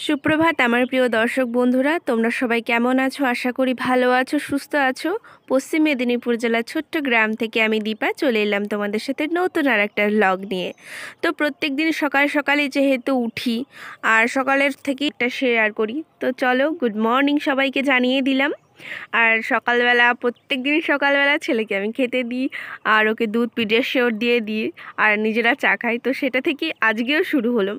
সুপ্রভাত আমার প্রিয় দর্শক বন্ধুরা, তোমরা সবাই কেমন আছো? আশা করি ভালো আছো, সুস্থ আছো। পশ্চিম মেদিনীপুর জেলার ছোট্ট গ্রাম থেকে আমি দীপা চলে এলাম তোমাদের সাথে নতুন আর একটা ব্লগ নিয়ে। তো প্রত্যেক দিন সকাল সকালে যেহেতু উঠি আর সকালের থেকে একটা শেয়ার করি, তো চলো গুড মর্নিং সবাইকে জানিয়ে দিলাম। আর সকালবেলা প্রত্যেক দিন সকালবেলা ছেলেকে আমি খেতে দিই আর ওকে দুধ পিডিয়াশিওর দিয়ে দিই আর নিজেরা চা খাই, তো সেটা থেকেই আজকেও শুরু হলো।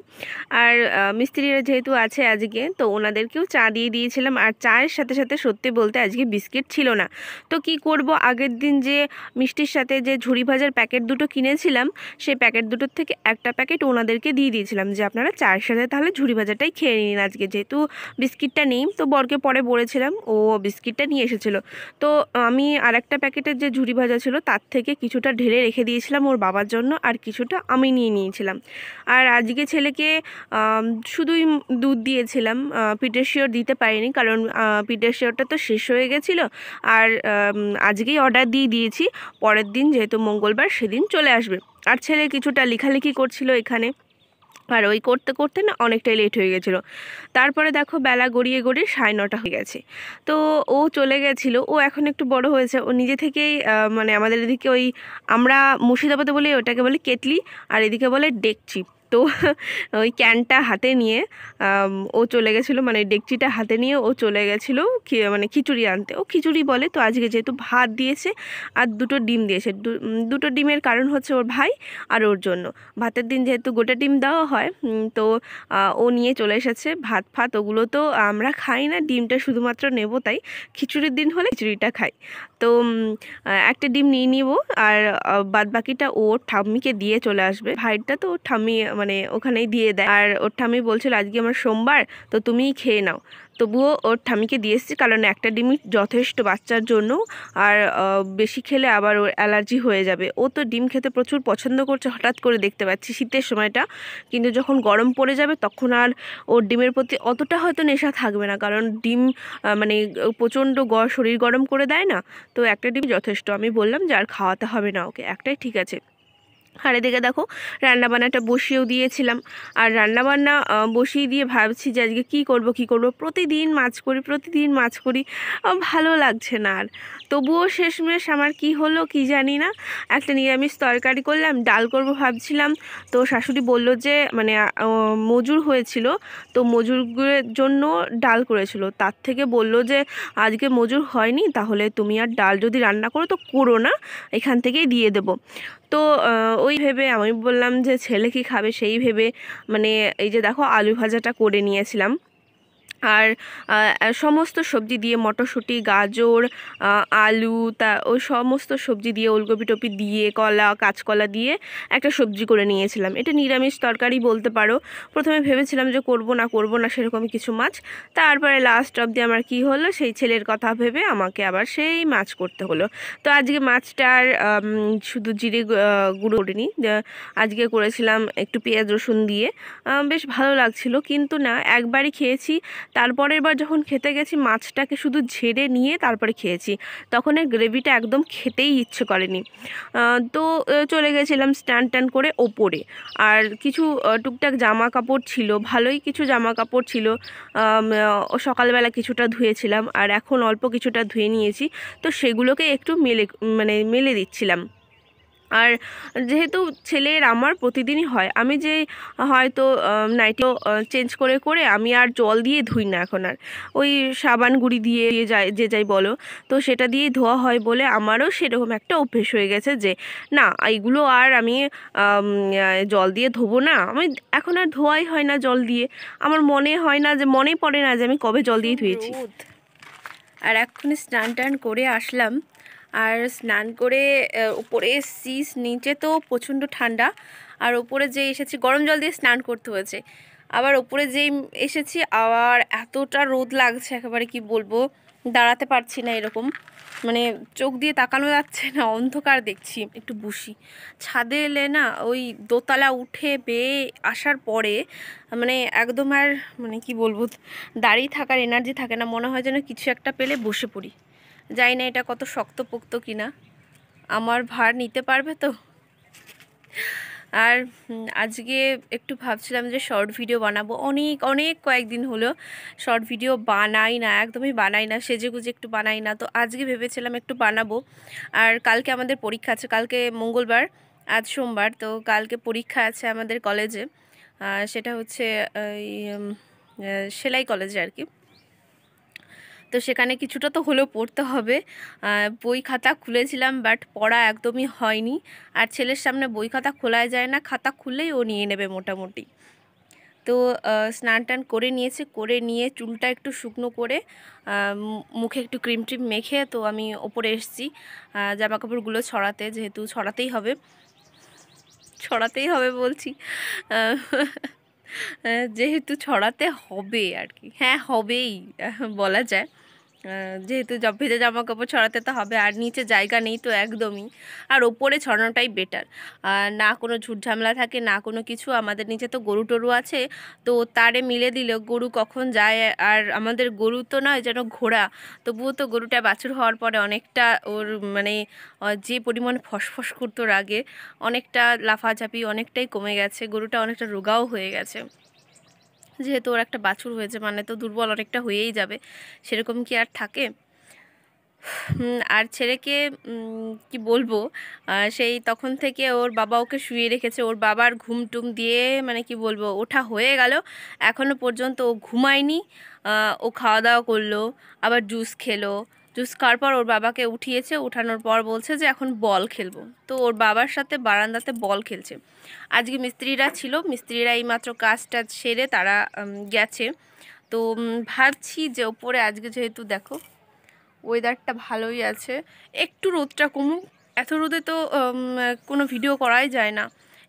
আর মিস্ত্রিরা যেহেতু আছে আজকে, তো ওনাদেরকেও চা দিয়ে দিয়েছিলাম। আর চায়ের সাথে সাথে সত্যি বলতে আজকে বিস্কিট ছিল না, তো কি করব, আগের দিন যে মিষ্টির সাথে যে ঝুড়ি ভাজার প্যাকেট দুটো কিনেছিলাম, সেই প্যাকেট দুটোর থেকে একটা প্যাকেট ওনাদেরকে দিয়ে দিয়েছিলাম যে আপনারা চায়ের সাথে তাহলে ঝুড়ি ভাজাটাই খেয়ে নিন আজকে, যেহেতু বিস্কিটটা নেই। তো বরকে পরে বলেছিলাম, ও বিস্কিটটা নিয়ে এসেছিলো। তো আমি আর একটা প্যাকেটের যে ঝুড়ি ভাজা ছিল তার থেকে কিছুটা ঢেলে রেখে দিয়েছিলাম ওর বাবার জন্য, আর কিছুটা আমি নিয়ে নিয়েছিলাম। আর আজকে ছেলেকে শুধুই দুধ দিয়েছিলাম, পিডিয়াশিওর দিতে পারিনি, কারণ পিডিয়াশিওরটা তো শেষ হয়ে গেছিলো। আর আজকেই অর্ডার দিয়ে দিয়েছি, পরের দিন যেহেতু মঙ্গলবার সেদিন চলে আসবে। আর ছেলে কিছুটা লেখালেখি করছিল এখানে, আর ওই করতে করতে না অনেকটাই লেট হয়ে গেছিলো। তারপরে দেখো বেলা গড়িয়ে গড়িয়ে 9:30 হয়ে গেছে। তো ও চলে গেছিলো, ও এখন একটু বড় হয়েছে, ও নিজে থেকেই মানে আমাদের এদিকে ওই, আমরা মুর্শিদাবাদে বলি ওটাকে বলে কেটলি, আর এদিকে বলে ডেকচি। তো ওই ক্যানটা হাতে নিয়ে ও চলে গেছিলো, মানে ডেকচিটা হাতে নিয়ে ও চলে গেছিলো মানে খিচুড়ি আনতে। ও খিচুড়ি বলে, তো আজকে যেহেতু ভাত দিয়েছে আর দুটো ডিম দিয়েছে, দুটো ডিমের কারণ হচ্ছে ওর ভাই আর ওর জন্য। ভাতের দিন যেহেতু গোটা ডিম দেওয়া হয়, তো ও নিয়ে চলে এসেছে ভাত ফাত, ওগুলো তো আমরা খাই না, ডিমটা শুধুমাত্র নেব, তাই খিচুড়ির দিন হলে খিচুড়িটা খাই। তো একটা ডিম নিয়ে নিব, আর বাদ বাকিটা ওর ঠাম্মিকে দিয়ে চলে আসবে। ভাইটা তো ওর ঠাম্মি মানে ওখানেই দিয়ে দেয়, আর ওর ঠাম্মি বলছিল আজকে আমার সোমবার, তো তুমিই খেয়ে নাও। তবুও ওর ঠাম্মিকে দিয়ে এসেছি, কারণ একটা ডিমই যথেষ্ট বাচ্চার জন্য, আর বেশি খেলে আবার ওর অ্যালার্জি হয়ে যাবে। ও তো ডিম খেতে প্রচুর পছন্দ করছে, হঠাৎ করে দেখতে পাচ্ছি শীতের সময়টা, কিন্তু যখন গরম পড়ে যাবে তখন আর ওর ডিমের প্রতি অতটা হয়তো নেশা থাকবে না, কারণ ডিম মানে প্রচণ্ড শরীর গরম করে দেয় না। তো একটা ডিম যথেষ্ট, আমি বললাম যে আর খাওয়াতে হবে না ওকে, একটাই ঠিক আছে। আর এদিকে দেখো রান্নাবান্নাটা বসিয়েও দিয়েছিলাম, আর রান্নাবান্না বসিয়ে দিয়ে ভাবছি যে আজকে কী করব, প্রতিদিন মাছ করি, ভালো লাগছে না আর। তবুও শেষমেশ আমার কি হলো কি জানি না, একটা নিরামিষ তরকারি করলাম, ডাল করব ভাবছিলাম। তো শাশুড়ি বলল যে মানে মজুর হয়েছিল, তো মজুরের জন্য ডাল করেছিল, তার থেকে বলল যে আজকে মজুর হয়নি, তাহলে তুমি আর ডাল যদি রান্না করো তো করো না, এখান থেকেই দিয়ে দেবো। তো ওই ভেবে আমি বললাম যে ছেলে কি খাবে সেই ভেবে, মানে এই যে দেখো আলু ভাজাটা করে নিয়েছিলাম, আর সমস্ত সবজি দিয়ে মটরশুঁটি গাজর আলু ওই সমস্ত সবজি দিয়ে ওলকপি টপি দিয়ে কাঁচকলা দিয়ে একটা সবজি করে নিয়েছিলাম। এটা নিরামিষ তরকারি বলতে পারো। প্রথমে ভেবেছিলাম যে করব না সেরকমই কিছু মাছ, তারপরে লাস্ট অবধি আমার কি হলো, সেই ছেলের কথা ভেবে আমাকে আবার সেই মাছ করতে হলো। তো আজকে মাছটার শুধু জিরে গুঁড়ো করিনি, আজকে করেছিলাম একটু পেঁয়াজ রসুন দিয়ে, বেশ ভালো লাগছিল। কিন্তু না, একবারই খেয়েছি, তারপরের বার যখন খেতে গেছি মাছটাকে শুধু ঝেড়ে নিয়ে তারপরে খেয়েছি, তখন এর গ্রেভিটা একদম খেতেই ইচ্ছে করেনি। তো চলে গেছিলাম স্নান টান করে ওপরে, আর কিছু টুকটাক জামা কাপড় ছিল, ভালোই কিছু জামা কাপড় ছিল, সকালবেলা কিছুটা ধুয়েছিলাম আর এখন অল্প কিছুটা ধুয়ে নিয়েছি, তো সেগুলোকে একটু মেলে দিচ্ছিলাম। আর যেহেতু ছেলের আমার প্রতিদিনই হয়, আমি যে হয়তো নাইটিও চেঞ্জ করে করে আমি আর জল দিয়ে ধুই না এখন, আর ওই সাবান গুঁড়ি দিয়ে যাই বলো, তো সেটা দিয়েই ধোয়া হয় বলে আমারও সেরকম একটা অভ্যেস হয়ে গেছে যে না, এইগুলো আর আমি জল দিয়ে ধোবো না। আমি এখন আর ধোয়াই হয় না জল দিয়ে, আমার মনে পড়ে না যে আমি কবে জল দিয়ে ধুয়েছি। আর এক্ষুনি স্নান টান করে আসলাম, আর স্নান করে উপরে এসেছি, নিচে তো প্রচণ্ড ঠান্ডা, আর উপরে যে এসেছি গরম জল দিয়ে স্নান করতে হয়েছে, আবার উপরে যেই এসেছি আবার এতটা রোদ লাগছে একেবারে কি বলবো, দাঁড়াতে পারছি না, এরকম মানে চোখ দিয়ে তাকানো যাচ্ছে না, অন্ধকার দেখছি। একটু বসি ছাদে এলে না, ওই দোতলা উঠে বেয়ে আসার পরে মানে একদম আর মানে কি বলবো, দাঁড়িয়ে থাকার এনার্জি থাকে না, মনে হয় যেন কিছু একটা পেলে বসে পড়ি। জানি না এটা কত শক্তপোক্ত কিনা, আমার ভার নিতে পারবে তো। আর আজকে একটু ভাবছিলাম যে শর্ট ভিডিও বানাবো, অনেক অনেক কয়েকদিন হলো শর্ট ভিডিও বানাই না, একদমই বানাই না, সেজেগুজে একটু বানাই না। তো আজকে ভেবেছিলাম একটু বানাবো। আর কালকে আমাদের পরীক্ষা আছে, কালকে মঙ্গলবার, আজ সোমবার, তো কালকে পরীক্ষা আছে আমাদের কলেজে। সেটা হচ্ছে সেলাই কলেজে আর কি। তো সেখানে কিছুটা তো হলেও পড়তে হবে। বই খাতা খুলেছিলাম, বাট পড়া একদমই হয়নি। আর ছেলের সামনে বই খাতা খোলাই যায় না, খাতা খুললেই ও নিয়ে নেবে মোটামুটি। তো স্নান টান করে নিয়েছে, করে নিয়ে চুলটা একটু শুকনো করে মুখে একটু ক্রিম ট্রিম মেখে তো আমি ওপরে এসেছি জামা কাপড়গুলো ছড়াতে, যেহেতু ছড়াতেই হবে বলছি, যেহেতু ছড়াতে হবে আর কি, হ্যাঁ হবেই বলা যায়। যেহেতু ভেজা জামা কাপড় ছড়াতে তো হবে, আর নিচে জায়গা নেই তো একদমই। আর ওপরে ছড়ানোটাই বেটার, না কোনো ঝুট ঝামেলা থাকে, না কোনো কিছু। আমাদের নিচে তো গরু টরু আছে, তো তারে মিলে দিলে গরু কখন যায়। আর আমাদের গরু তো নয় যেন ঘোড়া, তবুও তো গরুটা বাছুর হওয়ার পরে অনেকটা ওর মানে যে পরিমাণ ফসফস করতো রাগে, অনেকটা লাফাঝাপি অনেকটাই কমে গেছে, গরুটা অনেকটা রোগাও হয়ে গেছে। যেহেতু ওর একটা বাছুর হয়েছে মানে তো দুর্বল অনেকটা হয়েই যাবে, সেরকম কি আর থাকে। আর ছেলেকে কি বলবো, সেই তখন থেকে ওর বাবা ওকে শুয়ে রেখেছে, ওর বাবার ঘুম টুম দিয়ে মানে কি বলবো ওঠা হয়ে গেল, এখনও পর্যন্ত ও ঘুমায়নি। ও খাওয়া দাওয়া করলো, আবার জুস খেলো, জুস খাওয়ার পর ওর বাবাকে উঠিয়েছে, উঠানোর পর বলছে যে এখন বল খেলবো। তো ওর বাবার সাথে বারান্দাতে বল খেলছে। আজকে মিস্ত্রিরা ছিল, মিস্ত্রিরা এইমাত্র কাজটা সেরে তারা গেছে। তো ভাবছি যে ওপরে আজকে যেহেতু দেখো ওয়েদারটা ভালোই আছে, একটু রোদটা কমুক, এত রোদে তো কোনো ভিডিও করাই যায় না।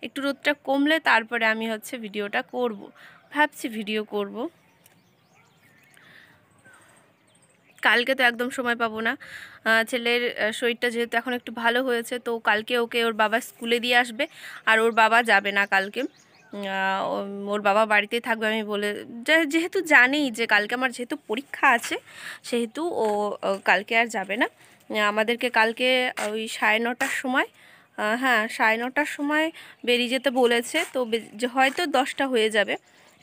একটু রোদটা কমলে তারপরে আমি হচ্ছে ভিডিওটা করব, ভাবছি ভিডিও করব। কালকে তো একদম সময় পাবো না, ছেলের শরীরটা যেহেতু এখন একটু ভালো হয়েছে, তো কালকে ওকে ওর বাবা স্কুলে দিয়ে আসবে। আর ওর বাবা যাবে না কালকে, ওর বাবা বাড়িতেই থাকবে। আমি বলে যেহেতু জানি যে কালকে আমার যেহেতু পরীক্ষা আছে, সেহেতু ও কালকে আর যাবে না। আমাদেরকে কালকে ওই 9:30টার সময়, হ্যাঁ 9:30টার সময় বেরিয়ে যেতে বলেছে। তো হয়তো 10টা হয়ে যাবে,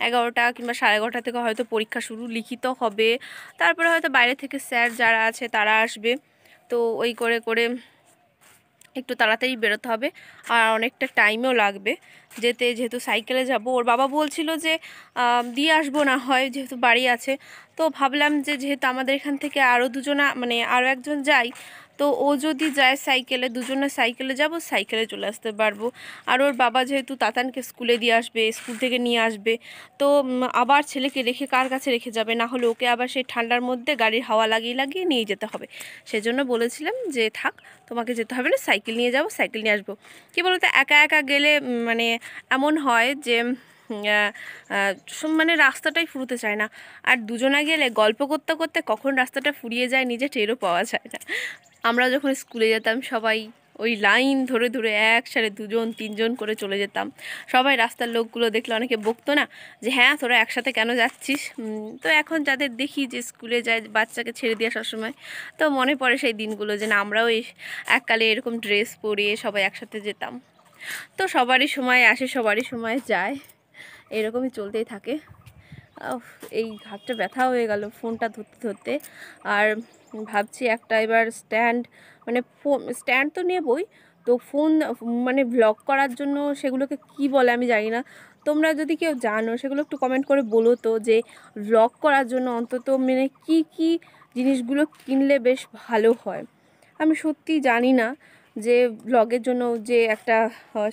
11টা কিংবা 11:30 থেকে হয়তো পরীক্ষা শুরু, লিখিত হবে। তারপরে হয়তো বাইরে থেকে স্যার যারা আছে তারা আসবে। তো ওই করে করে একটু তাড়াতাড়ি বেরোতে হবে, আর অনেকটা টাইমও লাগবে যেতে, যেহেতু সাইকেলে যাব। ওর বাবা বলছিল যে দিয়ে আসবো না হয়, যেহেতু বাড়ি আছে। তো ভাবলাম যে যেহেতু আমাদের এখান থেকে আরও দুজনা মানে আরও একজন যায়, তো ও যদি যায় সাইকেলে, দুজনে সাইকেলে যাব, সাইকেলে চলে আসতে পারবো। আর ওর বাবা যেহেতু তাতানকে স্কুলে দিয়ে আসবে, স্কুল থেকে নিয়ে আসবে, তো আবার ছেলেকে রেখে কার কাছে রেখে যাবে, না হলে ওকে আবার সেই ঠান্ডার মধ্যে গাড়ির হাওয়া লাগিয়ে লাগিয়ে নিয়ে যেতে হবে। সেজন্য বলেছিলাম যে থাক, তোমাকে যেতে হবে না, সাইকেল নিয়ে যাব, সাইকেল নিয়ে আসবো। কী বলো তো, একা একা গেলে মানে এমন হয় যে মানে রাস্তাটাই ফুরোতে চায় না। আর দুজনা গেলে গল্প করতে করতে কখন রাস্তাটা ফুরিয়ে যায় নিজে টেরও পাওয়া যায় না। আমরা যখন স্কুলে যেতাম সবাই ওই লাইন ধরে ধরে একসাথে 2জন 3জন করে চলে যেতাম। সবাই রাস্তার লোকগুলো দেখলে অনেকে বকতো না যে হ্যাঁ তোরা একসাথে কেন যাচ্ছিস। তো এখন যাদের দেখি যে স্কুলে যায় বাচ্চাকে ছেড়ে দিয়ে আসার সময়, তো মনে পড়ে সেই দিনগুলো যে না আমরাও এই এককালে এরকম ড্রেস পরিয়ে সবাই একসাথে যেতাম। তো সবারই সময় আসে, সবারই সময় যায়, এরকমই চলতেই থাকে। এই হাতটা ব্যথা হয়ে গেল ফোনটা ধরতে ধরতে। আর ভাবছি একটা এবার স্ট্যান্ড, মানে স্ট্যান্ড তো নেবই, তো ফোন মানে ব্লগ করার জন্য সেগুলোকে কি বলে আমি জানি না। তোমরা যদি কেউ জানো সেগুলো একটু কমেন্ট করে বলো তো, যে ব্লগ করার জন্য অন্তত মানে কি কি জিনিসগুলো কিনলে বেশ ভালো হয়। আমি সত্যি জানি না যে ব্লগের জন্য যে একটা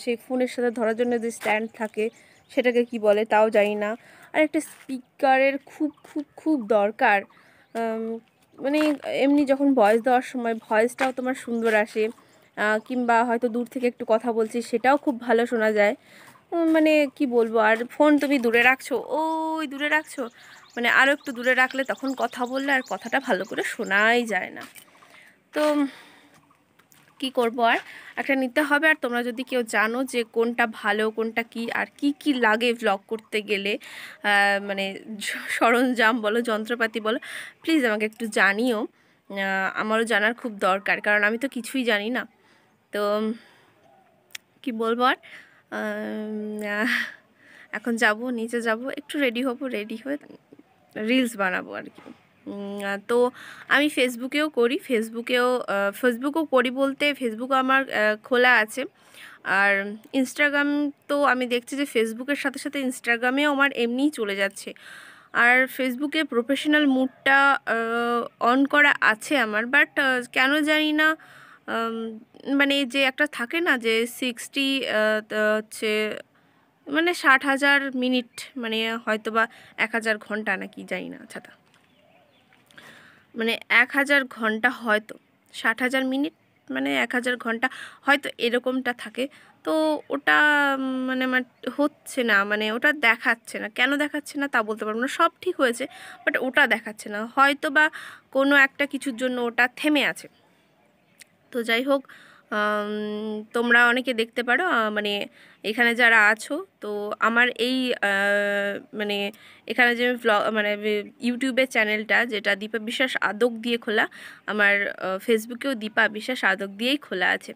সেই ফোনের সাথে ধরার জন্য যে স্ট্যান্ড থাকে সেটাকে কি বলে তাও জানি না। আর একটা স্পিকারের খুব খুব খুব দরকার, মানে এমনি যখন ভয়েস দেওয়ার সময় ভয়েসটাও তোমার সুন্দর আসে, কিংবা হয়তো দূর থেকে একটু কথা বলছি সেটাও খুব ভালো শোনা যায়। মানে কি বলবো, আর ফোন তুমি দূরে রাখছো, ওই দূরে রাখছো, মানে আরও একটু দূরে রাখলে তখন কথা বললে আর কথাটা ভালো করে শোনাই যায় না। তো কি করব, আর একটা নিতে হবে। আর তোমরা যদি কেউ জানো যে কোনটা ভালো কোনটা কি, আর কি কি লাগে ভ্লগ করতে গেলে, মানে সরঞ্জাম বলো যন্ত্রপাতি বলো, প্লিজ আমাকে একটু জানিও। আমারও জানার খুব দরকার, কারণ আমি তো কিছুই জানি না। তো কি বলবো আর, এখন যাব, নিচে যাব, একটু রেডি হব, রেডি হয়ে রিলস বানাবো আর কি। তো আমি ফেসবুকেও করি বলতে ফেসবুক আমার খোলা আছে। আর ইনস্টাগ্রাম তো আমি দেখছি যে ফেসবুকের সাথে সাথে ইনস্টাগ্রামেও আমার এমনিই চলে যাচ্ছে। আর ফেসবুকে প্রফেশনাল মুডটা অন করা আছে আমার, বাট কেন জানি না মানে যে একটা থাকে না যে 60 হচ্ছে মানে 60,000 মিনিট, মানে হয়তো বা 1000 ঘন্টা নাকি জানি না, আচ্ছা মানে 1000 ঘন্টা, হয়তো 60,000 মিনিট মানে 1000 ঘন্টা হয়তো এরকমটা থাকে। তো ওটা মানে আমার হচ্ছে না, মানে ওটা দেখাচ্ছে না, কেন দেখাচ্ছে না তা বলতে পারবো না। সব ঠিক হয়েছে, বাট ওটা দেখাচ্ছে না, হয়তো বা কোনো একটা কিছুর জন্য ওটা থেমে আছে। তো যাই হোক, তোমরা অনেকে দেখতে পারো, মানে এখানে যারা আছো, তো আমার এই মানে এখানে যে ভ্লগ মানে ইউটিউবের চ্যানেলটা যেটা দীপা বিশ্বাস আদক দিয়ে খোলা, আমার ফেসবুকেও দীপা বিশ্বাস আদক দিয়েই খোলা আছে।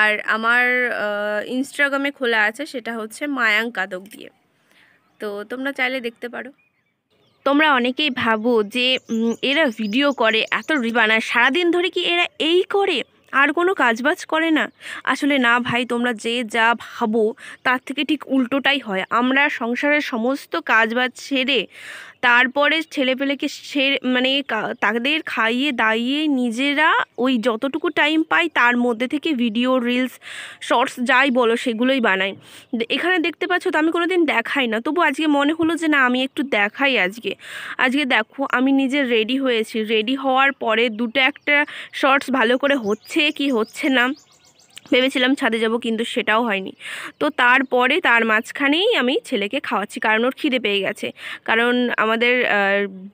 আর আমার ইনস্টাগ্রামে খোলা আছে, সেটা হচ্ছে মায়াঙ্ক আদক দিয়ে। তো তোমরা চাইলে দেখতে পারো। তোমরা অনেকেই ভাবো যে এরা ভিডিও করে, এত রিল বানায়, সারাদিন ধরে কি এরা এই করে, আর কোনো কাজবাজ করে না? আসলে না ভাই, তোমরা যে যা ভাবো তার থেকে ঠিক উল্টোটাই হয়। আমরা সংসারের সমস্ত কাজবাজ সেরে তারপরে ছেলেপেলেকে মানে তাদের খাইয়ে দাইয়ে নিজেরা ওই যতটুকু টাইম পাই তার মধ্যে থেকে ভিডিও, রিলস, শর্টস যাই বলো সেগুলোই বানাই। এখানে দেখতে পাচ্ছ তো আমি কোনো দিন দেখাই না, তবু আজকে মনে হলো যে না আমি একটু দেখাই আজকে। দেখো আমি নিজে রেডি হয়েছি, রেডি হওয়ার পরে দুটো একটা শর্টস ভালো করে হচ্ছে কি হচ্ছে না ভেবেছিলাম ছাদে যাব, কিন্তু সেটাও হয়নি। তো তারপরে তার মাঝখানেই আমি ছেলেকে খাওয়াচ্ছি, কারণ ওর খিদে পেয়ে গেছে। কারণ আমাদের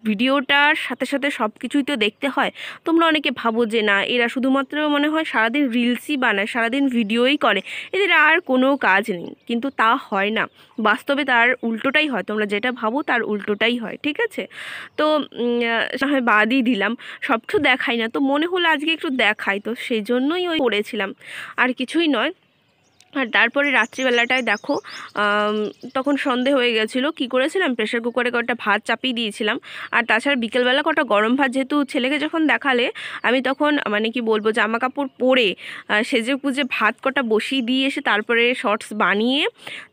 ভিডিওটার সাথে সাথে সব কিছুই তো দেখতে হয়। তোমরা অনেকে ভাবো যে না এরা শুধুমাত্র মনে হয় সারাদিন রিলসই বানায়, সারাদিন ভিডিওই করে, এদের আর কোনো কাজ নেই, কিন্তু তা হয় না। বাস্তবে তার উল্টোটাই হয়, তোমরা যেটা ভাবো তার উল্টোটাই হয়, ঠিক আছে? তো না হয় বাদই দিলাম, সব কিছু দেখাই না, তো মনে হলো আজকে একটু দেখাই, তো সেই জন্যই ওই করেছিলাম, আর কিছুই নয়। আর তারপরে রাত্রিবেলাটায় দেখো, তখন সন্ধে হয়ে গেছিলো, কি করেছিলাম, প্রেশার কুকারে কটা ভাত চাপিয়ে দিয়েছিলাম। আর তাছাড়া বিকেলবেলা কটা গরম ভাত, যেহেতু ছেলেকে যখন দেখালে আমি তখন মানে কি বলবো জামা কাপড় পরে সেজে গুজে ভাত কটা বসিয়ে দিয়ে এসে তারপরে শর্টস বানিয়ে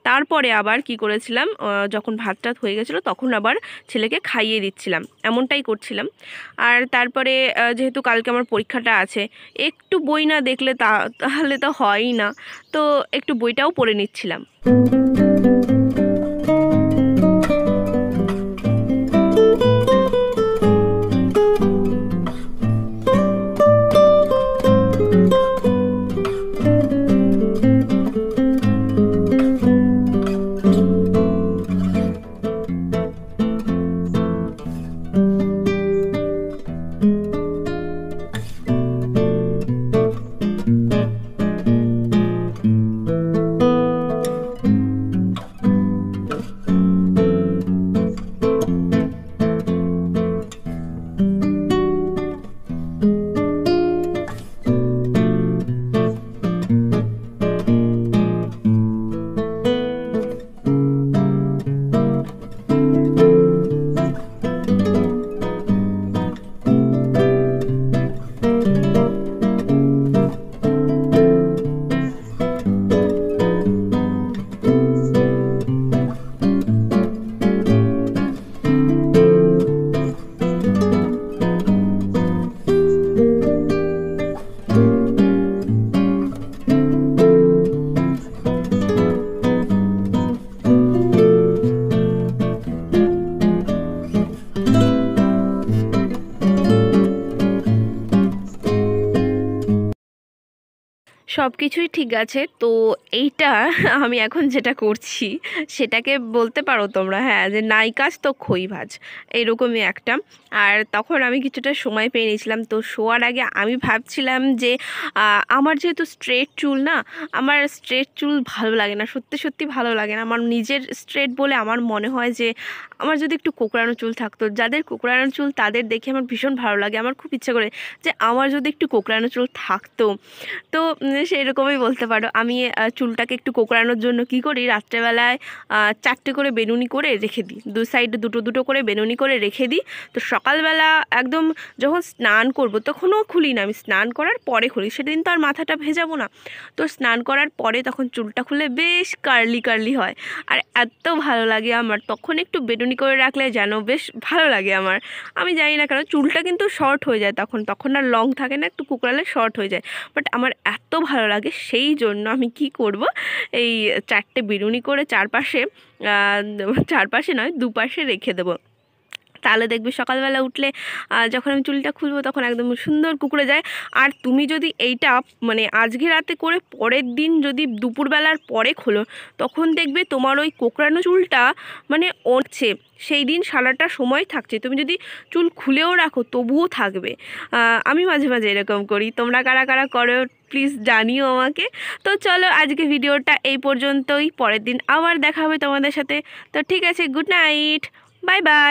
তারপরে আবার কি করেছিলাম, যখন ভাতটা হয়ে গেছিলো তখন আবার ছেলেকে খাইয়ে দিচ্ছিলাম, এমনটাই করছিলাম। আর তারপরে যেহেতু কালকে আমার পরীক্ষাটা আছে, একটু বই না দেখলে তাহলে তো হয়ই না, তো একটু বইটাও পড়ে নিচ্ছিলাম। সব কিছুই ঠিক আছে, তো এইটা আমি এখন যেটা করছি সেটাকে বলতে পারো তোমরা, হ্যাঁ, যে নাই কাজ তো খই ভাজ, এইরকমই একটা। আর তখন আমি কিছুটা সময় পেয়ে নিয়েছিলাম, তো শোয়ার আগে আমি ভাবছিলাম যে আমার যেহেতু স্ট্রেট চুল না, আমার স্ট্রেট চুল ভালো লাগে না, সত্যি সত্যি ভালো লাগে না আমার নিজের স্ট্রেট বলে। আমার মনে হয় যে আমার যদি একটু কোঁকড়ানো চুল থাকতো, যাদের কোঁকড়ানো চুল তাদের দেখে আমার ভীষণ ভালো লাগে, আমার খুব ইচ্ছা করে যে আমার যদি একটু কোঁকড়ানো চুল থাকতো। তো সেই রকমই বলতে পারো। আমি চুলটাকে একটু কোঁকড়ানোর জন্য কি করি, রাত্রেবেলায় 4টে করে বেনুনি করে রেখে দিই, দু সাইডে দুটো দুটো করে বেনুনি করে রেখে দিই। তো সকালবেলা একদম যখন স্নান করব তখনও খুলি না, আমি স্নান করার পরে খুলি, সেদিন তো আর মাথাটা ভেজাবো না। তো স্নান করার পরে তখন চুলটা খুলে বেশ কার্লি কার্লি হয়, আর এত ভালো লাগে আমার। তখন একটু বেনুনি করে রাখলে যেন বেশ ভালো লাগে আমার। আমি জানি না কেন, চুলটা কিন্তু শর্ট হয়ে যায় তখন, তখন আর লং থাকে না, একটু কুকড়ালে শর্ট হয়ে যায়। বাট আমার এত ভালো লাগে, সেই জন্য আমি কি করব, এই 4টে বেনুনি করে চারপাশে নয়, দুপাশে রেখে দেবো। তাহলে দেখবি সকালবেলা উঠলে যখন আমি চুলটা খুলবো তখন একদম সুন্দর কুকড়ে যায়। আর তুমি যদি এইটা মানে আজকে রাতে করে পরের দিন যদি দুপুরবেলার পরে খোলো, তখন দেখবে তোমার ওই কোকড়ানো চুলটা মানে উঠছে, সেই দিন সারাটা সময় থাকছে। তুমি যদি চুল খুলেও রাখো তবুও থাকবে। আমি মাঝে মাঝে এরকম করি, তোমরা কারা কারা করো প্লিজ জানিও আমাকে। তো চলো আজকে ভিডিওটা এই পর্যন্তই, পরের দিন আবার দেখা হবে তোমাদের সাথে। তো ঠিক আছে, গুড নাইট, বাই বাই।